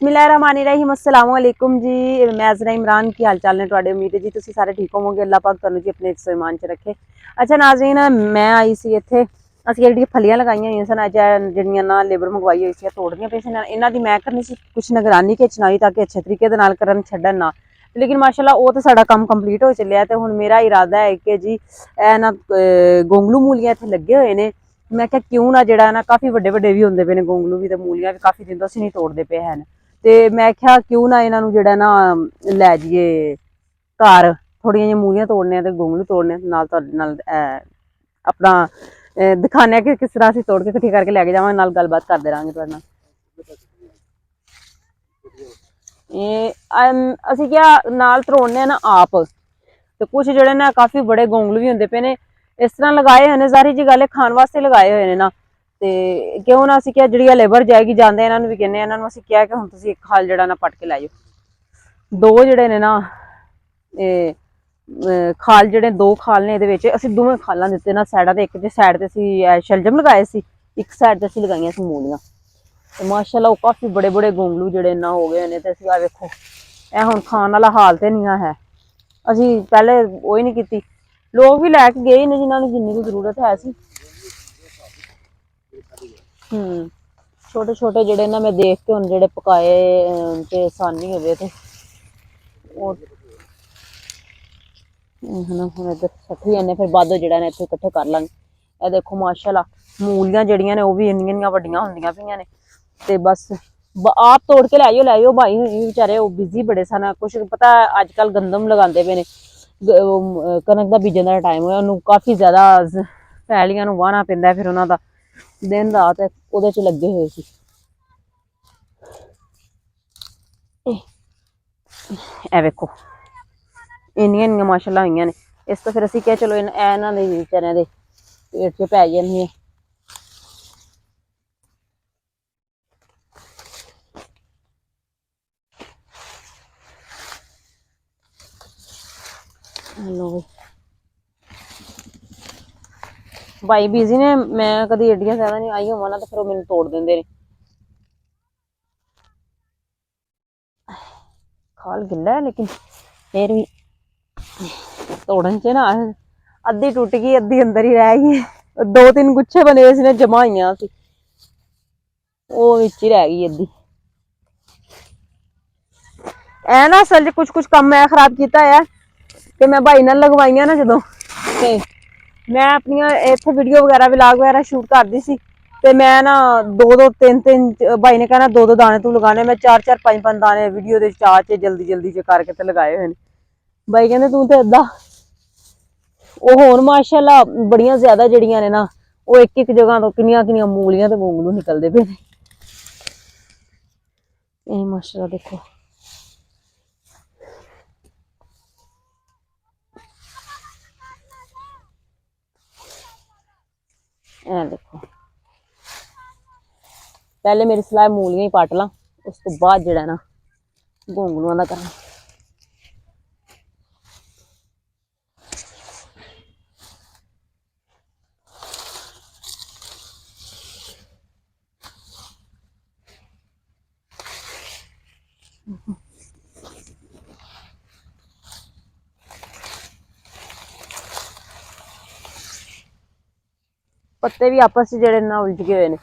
बिस्मिल्लाहिर्रहमानिर्रहीम अस्सलाम वालेकुम जी। मैं ज़रा इमरान की हाल चाल ने तुहाडे उम्मीद है जी तुसीं सारे ठीक होवोगे। अल्लाह पाक तुहानू जी अपने ईमान च रखे। अच्छा नाज़रीन, मैं आई सी इत्थे ਅਸੀਂ ਜਿਹੜੀਆਂ ਫਲੀਆਂ ਲਗਾਈਆਂ ਹੋਈਆਂ ਸਨ, ਅੱਜ ਜਿਹੜੀਆਂ ਨਾ ਲੇਬਰ ਮੰਗਵਾਈ ਹੋਈ ਸੀ ਤੋੜਨੀਆਂ ਪਈ ਸੀ ਇਹਨਾਂ ਦੀ ਮੈਂ ਕਰਨੀ ਸੀ ਕੁਛ ਨਿਗਰਾਨੀ ਖਿੱਚਣਾ ਹੋਈ ਤਾਂ ਕਿ ਅੱਛੇ ਤਰੀਕੇ ਦੇ ਨਾਲ ਕਰਨ ਛੱਡਣ ਨਾ। ਲੇਕਿਨ ਮਾਸ਼ਾਅੱਲਾ ਉਹ ਤਾਂ ਸਾਡਾ ਕੰਮ ਕੰਪਲੀਟ ਹੋ ਚੱਲਿਆ ਤੇ ਹੁਣ ਮੇਰਾ ਇਰਾਦਾ ਹੈ ਕਿ ਜੀ ਇਹ ਨਾ ਗੋਂਗਲੂ ਮੂਲੀਆਂ ਇੱਥੇ ਲੱਗੇ ਹੋਏ ਨੇ। ਮੈਂ ਕਿਹਾ ਕਿਉਂ ਨਾ ਜਿਹੜਾ ਨਾ ਕਾਫੀ ਵੱਡੇ ਵੱਡੇ ਵੀ ਹੁੰਦੇ ਪਏ ਨੇ ਗੋਂਗਲੂ ਵੀ ਤੇ ਮੂਲੀਆਂ ਵੀ ਕਾਫੀ ਦਿਨ ਤੋਂ ਅਸੀਂ ਨਹੀਂ ਤੋੜਦੇ ਪਏ ਹਨ ਤੇ ਮੈਂ ਕਿਹਾ ਕਿਉਂ ਨਾ ਇਹਨਾਂ ਨੂੰ ਜਿਹੜਾ ਨਾ ਲੈ ਜਾਈਏ ਘਰ, ਥੋੜੀਆਂ ਜਿਹੀਆਂ ਮੂਲੀਆਂ ਤੋੜਨੀਆਂ ਤੇ ਗੋਂਗਲੂ ਤੋੜਨੇ ਨਾਲ ਤੁਹਾਡੇ ਨਾਲ ਆਪਣਾ ਦਿਖਾਣੇ ਕਿ ਕਿਸ ਤਰ੍ਹਾਂ ਅਸੀਂ ਤੋੜ ਕੇ ਇਕੱਠੀ ਕਰਕੇ ਲੈ ਕੇ ਜਾਵਾਂਗੇ, ਨਾਲ ਗੱਲਬਾਤ ਕਰਦੇ ਰਹਾਂਗੇ ਤੁਹਾਡੇ ਨਾਲ। ਇਹ ਅਸੀਂ ਕਿਹਾ ਨਾਲ ਧਰੋਣੇ ਨਾ ਆਪ ਤੇ ਕੁਛ ਜਿਹੜੇ ਨਾ ਕਾਫੀ ਬੜੇ ਗੋਂਗਲੂ ਵੀ ਹੁੰਦੇ ਪਏ ਨੇ ਇਸ ਤਰ੍ਹਾਂ ਲਗਾਏ ਹੋਏ ਨੇ। ਜ਼ਾਰੀ ਜੀ ਗੱਲ ਹੈ ਖਾਣ ਵਾਸਤੇ ਲਗਾਏ ਹੋਏ ਨੇ ਨਾ ਤੇ ਕਿਉਂ ਨਾ ਅਸੀਂ ਕਿਹਾ ਜਿਹੜੀ ਲੇਬਰ ਜਾਏਗੀ ਜਾਂਦੇ ਇਹਨਾਂ ਨੂੰ ਵੀ ਕਹਿੰਦੇ ਇਹਨਾਂ ਨੂੰ ਅਸੀਂ ਕਿਹਾ ਕਿ ਹੁਣ ਤੁਸੀਂ ਇੱਕ ਖਾਲ ਜਿਹੜਾ ਨਾ ਪੱਟ ਕੇ ਲੈ ਜਾਓ। ਦੋ ਜਿਹੜੇ ਨੇ ਨਾ ਇਹ ਖਾਲ ਜਿਹੜੇ ਦੋ ਖਾਲ ਨੇ ਇਹਦੇ ਵਿੱਚ ਅਸੀਂ ਦੋਵੇਂ ਖਾਲਾਂ ਦਿੱਤੇ ਨਾ ਸਾਈਡਾਂ ਤੇ। ਇੱਕ ਜੇ ਸਾਈਡ ਤੇ ਅਸੀਂ ਸ਼ਲਜਮ ਲਗਾਏ ਸੀ, ਇੱਕ ਸਾਈਡ ਤੇ ਅਸੀਂ ਲਗਾਈਆਂ ਸੀ ਮੂਲੀਆਂ ਤੇ ਮਾਸ਼ਾਅੱਲਾ ਉਹ ਕਾਫੀ ਬੜੇ ਬੜੇ ਗੋਂਗਲੂ ਜਿਹੜੇ ਨਾ ਹੋ ਗਏ ਨੇ ਤੇ ਅਸੀਂ ਆ ਵੇਖੋ ਇਹ ਹੁਣ ਖਾਣ ਵਾਲਾ ਹਾਲ ਤੇ ਨਹੀਂ ਹੈ। ਅਸੀਂ ਪਹਿਲੇ ਉਹ ਹੀ ਨਹੀਂ ਕੀਤੀ, ਲੋਕ ਵੀ ਲੈ ਕੇ ਗਏ ਨੇ ਜਿਨ੍ਹਾਂ ਨੂੰ ਜਿੰਨੀ ਕੁ ਜ਼ਰੂਰਤ ਹੈ ਸੀ। ਛੋਟੇ ਛੋਟੇ ਜਿਹੜੇ ਨਾ ਮੈਂ ਦੇਖ ਕੇ ਹੁਣ ਜਿਹੜੇ ਪਕਾਏ ਤੇ ਆਸਾਨੀ ਹੋਵੇ ਤੇ ਉਹ ਹੁਣ ਇੱਧਰ ਸੱਠੀ ਜਾਂਦੇ ਫਿਰ ਬਾਅਦ ਜਿਹੜਾ ਨੇ ਇੱਥੇ ਇਕੱਠੇ ਕਰ ਲਾਂਗੇ। ਇਹ ਦੇਖੋ ਮਾਸ਼ਾਅੱਲਾ ਮੂਲੀਆਂ ਜਿਹੜੀਆਂ ਨੇ ਉਹ ਵੀ ਇੰਨੀਆਂ ਇੰਨੀਆਂ ਵੱਡੀਆਂ ਹੁੰਦੀਆਂ ਪਈਆਂ ਨੇ ਤੇ ਬਸ ਆਪ ਤੋੜ ਕੇ ਲੈ ਜਾਓ ਭਾਈ ਵਿਚਾਰੇ ਉਹ ਬਿਜ਼ੀ ਬੜੇ ਸਨ। ਕੁਛ ਪਤਾ ਅੱਜ ਕੱਲ ਗੰਦਮ ਲਗਾਉਂਦੇ ਪਏ ਨੇ, ਕਣਕ ਦਾ ਬੀਜਣ ਦਾ ਟਾਈਮ ਹੋਇਆ ਉਹਨੂੰ ਕਾਫੀ ਜ਼ਿਆਦਾ ਪੈਲੀਆਂ ਨੂੰ ਵਾਹਣਾ ਪੈਂਦਾ, ਫਿਰ ਉਹਨਾਂ ਦਾ ਦਿਨ ਰਾਤ ਉਹਦੇ ਚ ਲੱਗੇ ਹੋਏ ਸੀ। ਇਹ ਵੇਖੋ ਇੰਨੀਆਂ ਇੰਨੀਆਂ ਮਾਸ਼ਾਅੱਲਾ ਹੋਈਆਂ ਨੇ। ਇਸ ਤੋਂ ਫਿਰ ਅਸੀਂ ਕਿਹਾ ਚਲੋ ਇਹਨਾਂ ਦੇ ਵਿਚਾਰਿਆਂ ਦੇ ਪੇਟ 'ਚ ਪੈ ਜਾਂਦੀਆਂ। ਲੋ ਭਾਈ ਬਿਜ਼ੀ ਨੇ, ਮੈਂ ਕਦੀ ਏਡੀਆਂ ਜ਼ਿਆਦਾ ਨਹੀਂ ਆਈ ਹੋਵਾਂ ਨਾ ਤੇ ਫਿਰ ਉਹ ਮੈਨੂੰ ਤੋੜ ਦਿੰਦੇ ਨੇ। ਖਾਲ ਗਿੱਲਾ ਹੈ ਲੇਕਿਨ ਫਿਰ ਵੀ ਤੋੜਨ ਚ ਨਾ ਅੱਧੀ ਟੁੱਟ ਗਈ ਅੱਧੀ ਅੰਦਰ ਹੀ ਰਹਿ ਗਈ। ਦੋ ਤਿੰਨ ਗੁੱਛੇ ਬਣੇ ਹੋਏ ਸੀ ਨੇ ਜਮਾ ਹੋਈਆਂ ਸੀ, ਉਹ ਵਿੱਚ ਹੀ ਰਹਿ ਗਈ ਅੱਧੀ। ਐ ਨਾ ਅਸਲ ਚ ਕੁਛ ਕੁਛ ਕੰਮ ਮੈਂ ਖਰਾਬ ਕੀਤਾ ਹੈ ਕਿ ਮੈਂ ਭਾਈ ਨਾਲ ਲਗਵਾਈਆਂ ਨਾ ਜਦੋਂ ਤੇ ਮੈਂ ਆਪਣੀਆਂ ਇੱਥੇ ਵੀਡੀਓ ਵਗੈਰਾ ਵਲੌਗ ਵਗੈਰਾ ਸ਼ੂਟ ਕਰਦੀ ਸੀ ਤੇ ਮੈਂ ਨਾ ਦੋ ਦੋ ਤਿੰਨ ਤਿੰਨ ਭਾਈ ਨੇ ਕਹਿਣਾ ਦੋ ਦੋ ਦਾਣੇ ਤੂੰ ਲਗਾਣੇ, ਮੈਂ ਚਾਰ ਚਾਰ ਪੰਜ ਪੰਜ ਦਾਣੇ ਵੀਡੀਓ ਦੇ ਚਾਅ ਚ ਜਲਦੀ ਜਲਦੀ ਚ ਕਰਕੇ ਤੇ ਲਗਾਏ ਹੋਏ ਨੇ। ਭਾਈ ਕਹਿੰਦੇ ਤੂੰ ਤੇ ਏਦਾਂ ਉਹ ਹੁਣ ਮਾਸ਼ਾਅੱਲਾ ਬੜੀਆਂ ਜ਼ਿਆਦਾ ਜਿਹੜੀਆਂ ਨੇ ਨਾ ਉਹ ਇੱਕ ਇੱਕ ਜਗ੍ਹਾ ਤੋਂ ਕਿੰਨੀਆਂ ਕਿੰਨੀਆਂ ਮੂਲੀਆਂ ਤੇ ਗੋਂਗਲੂ ਨਿਕਲਦੇ ਪਏ ਨੇ। ਇਹ ਮਾਸ਼ਾਅੱਲਾ ਦੇਖੋ ਇਹ ਦੇਖੋ ਪਹਿਲੇ ਮੇਰੀ ਸਲਾਹ ਮੂਲੀਆਂ ਹੀ ਪੱਟ ਲਾਂ, ਉਸ ਤੋਂ ਬਾਅਦ ਜਿਹੜਾ ਨਾ ਗੋਂਗਲੂਆਂ ਦਾ ਕਰਾਂ। पत्ते भी आपस जेडे ना उलझ गए हुए ने।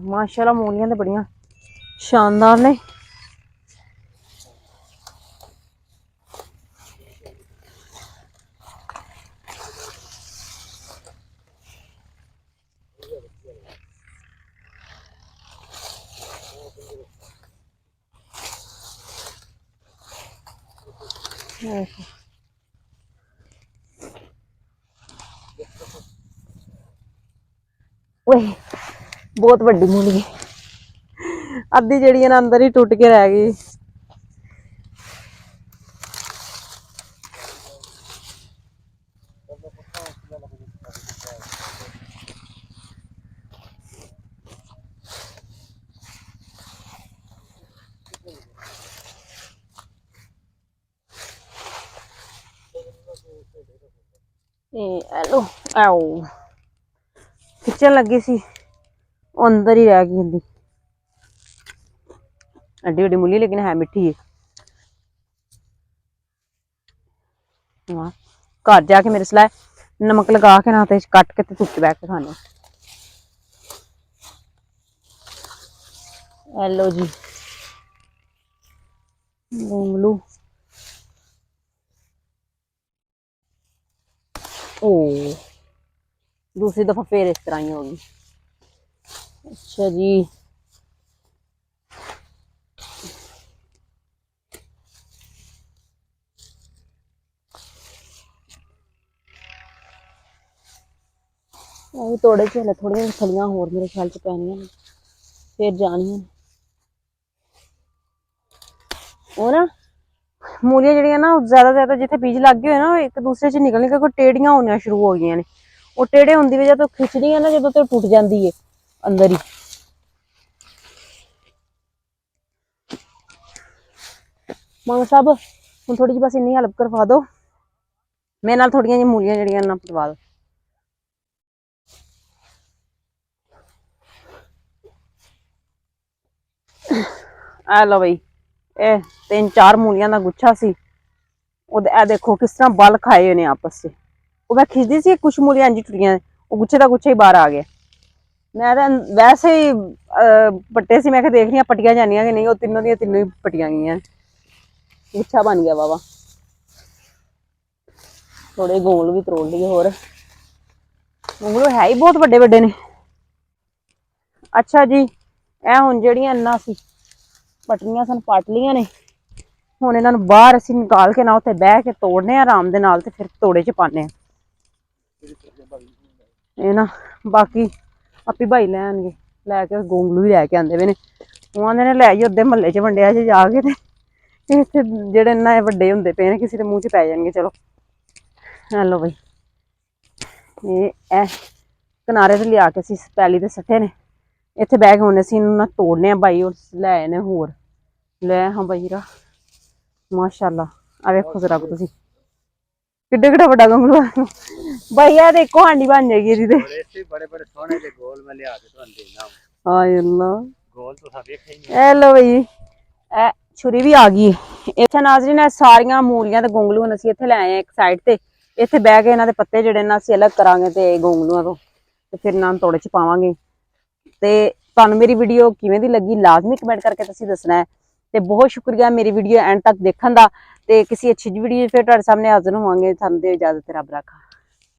माशाल्लाह मूलियां तो बड़ियां शानदार ने। बहुत वड्डी मूली अद्धी जड़ी अंदर ही टुट के रह गई। ਇਹ ਐਲੋ ਆਓ ਖਿੱਚਣ ਲੱਗੀ ਸੀ, ਉਹ ਅੰਦਰ ਹੀ ਰਹਿ ਗਈ ਹੁੰਦੀ। ਐਡੀ ਵੱਡੀ मूली लेकिन है मिठी है। हाँ घर जाके मेरे सलाह नमक लगा के ना ते कट के धुप च बैठ के खाने। हेलो जी गोंगलू। ओ दूसरी दफा फिर इस तरह ही होगी। अच्छा जी तोड़े च थोड़िया फलियां होर मेरे ख्याल च पैनियां ने फिर जानियां। वो ना मूलियां जड़ियां ना ज्यादा जिथे बीज लग गए ना एक दूसरे च निकल निकल टेढ़ियां होनियां शुरू हो गई ने। वो टेढ़े होंदी वजह तो खिचदी है ना जो तो टूट जाती है अंदर ही। मां साहब हम थोड़ी जी बस इन्नी हेल्प करवा दो मेरे नाल थोड़ियां जी मूलियां जड़ियां ना पटवा दो। आ लो बई ए 3-4 मूलियां दा गुच्छा सी। ए देखो किस तरह बल खाए ने आपस से। वो मैं खिचदी सी कुछ मूलियां इंज टुटियां वो गुच्छे दा गुच्छा ही बाहर आ गया। मैं तो वैसे ही पट्टे सी मैं देख रही पट्टियां जानियां कि नहीं वो तीनों दी तीनों ही पट्टियां गई। गुच्छा बन गया वावा। थोड़े गोल भी तरोड़ लिए होर गोंगलू है ही बहुत बड़े बड़े ने। अच्छा जी ए हुण जेहड़ियां इन्ना सी पटनियां सन पट लियां ने हुण इन्हां नूं बाहर असीं निकाल के ना उत्थे बह के तोड़ने आराम दे नाल ते फिर तोड़े च पाने ये ना बाकी आपी भाई लैणगे लैके गोंगलू भी लैके आंदे ने ਉਹ ਆਂਦੇ ਨੇ ਲੈ ਜੀ ਉਹਦੇ ਮਹੱਲੇ 'ਚ ਵੰਡਿਆ ਜੇ ਜਾ ਕੇ ਤੇ ਇੱਥੇ ਜਿਹੜੇ ਇੰਨਾ ਵੱਡੇ ਹੁੰਦੇ ਪਏ ਨੇ ਕਿਸੇ ਦੇ ਮੂੰਹ 'ਚ ਪੈ ਜਾਣਗੇ। ਚਲੋ ਹੈਲੋ ਬਈ ਇਹ ਕਿਨਾਰੇ ਤੇ ਲਿਆ ਕੇ ਅਸੀਂ ਪੈਲੀ ਦੇ ਸੱਟੇ ਨੇ ਇੱਥੇ ਬਹਿ ਕੇ ਹੁਣ ਅਸੀਂ ਇਹਨੂੰ ਨਾ ਤੋੜਨੇ ਆ ਬਾਈ ਉਹ ਲੈ ਆਏ ਨੇ ਹੋਰ ਲੈ ਹਾਂ ਬਾਈ ਰਾ ਮਾਸ਼ਾਅੱਲਾ ਆ ਵੇਖੋ ਜ਼ਰਾ ਤੁਸੀਂ ਕਿੱਡੇ ਕਿੱਡਾ ਵੱਡਾ ਗਮਲਾ ਬਾਈ ਆ ਦੇਖੋ ਹਾਂਡੀ ਬਣ ਜਾਏਗੀ ਇਹਦੀ ਤੇ ਬੜੇ ਬੜੇ ਸੋਹਣੇ ਦੇ ਗੋਲ ਮੈਂ ਲਿਆ ਕੇ ਤੁਹਾਨੂੰ ਦੇਣਾ। ਹਾਏ ਅੱਲਾ ਗੋਲ ਤੁਸੀਂ ਵੇਖਿਆ ਹੀ ਨਹੀਂ। ਹੈਲੋ ਬਈ ਇਹ ਛੁਰੀ ਵੀ ਆ ਗਈ ਇੱਥੇ ਨਾਜ਼ਰੀਨ ਇਹ ਸਾਰੀਆਂ ਮੂਲੀਆਂ ਤੇ ਗੋਂਗਲੂ ਹੁਣ ਅਸੀਂ ਇੱਥੇ ਲੈ ਆਏ ਇੱਕ ਸਾਈਡ ਤੇ ਇੱਥੇ ਬਹਿ ਕੇ ਇਹਨਾਂ ਦੇ ਪੱਤੇ ਜਿਹੜੇ ਨਾ ਅਸੀਂ ਅਲੱਗ ਕਰਾਂਗੇ ਤੇ ਗੋਂਗਲੂਆਂ ਤੋਂ ਤੇ ਫਿਰ ਇਹਨਾਂ ਨੂੰ ਤੋੜੇ ਚ ਪਾਵਾਂਗੇ। ਤੇ ਤੁਹਾਨੂੰ ਮੇਰੀ ਵੀਡੀਓ ਕਿਵੇਂ ਦੀ ਲੱਗੀ ਲਾਜ਼ਮੀ ਕਮੈਂਟ ਕਰਕੇ ਤੁਸੀਂ ਦੱਸਣਾ ਹੈ ਤੇ ਬਹੁਤ ਸ਼ੁਕਰੀਆ ਮੇਰੀ ਵੀਡੀਓ ਐਂਡ ਤੱਕ ਦੇਖਣ ਦਾ। ਤੇ ਕਿਸੇ ਅੱਛੀ ਜਿਹੀ ਵੀਡੀਓ ਫਿਰ ਤੁਹਾਡੇ ਸਾਹਮਣੇ ਹਾਜ਼ਰ ਹੋਵਾਂਗੇ। ਤੁਹਾਨੂੰ ਦੇ ਇਜਾਜ਼ਤ ਰੱਬ ਰੱਖਾ।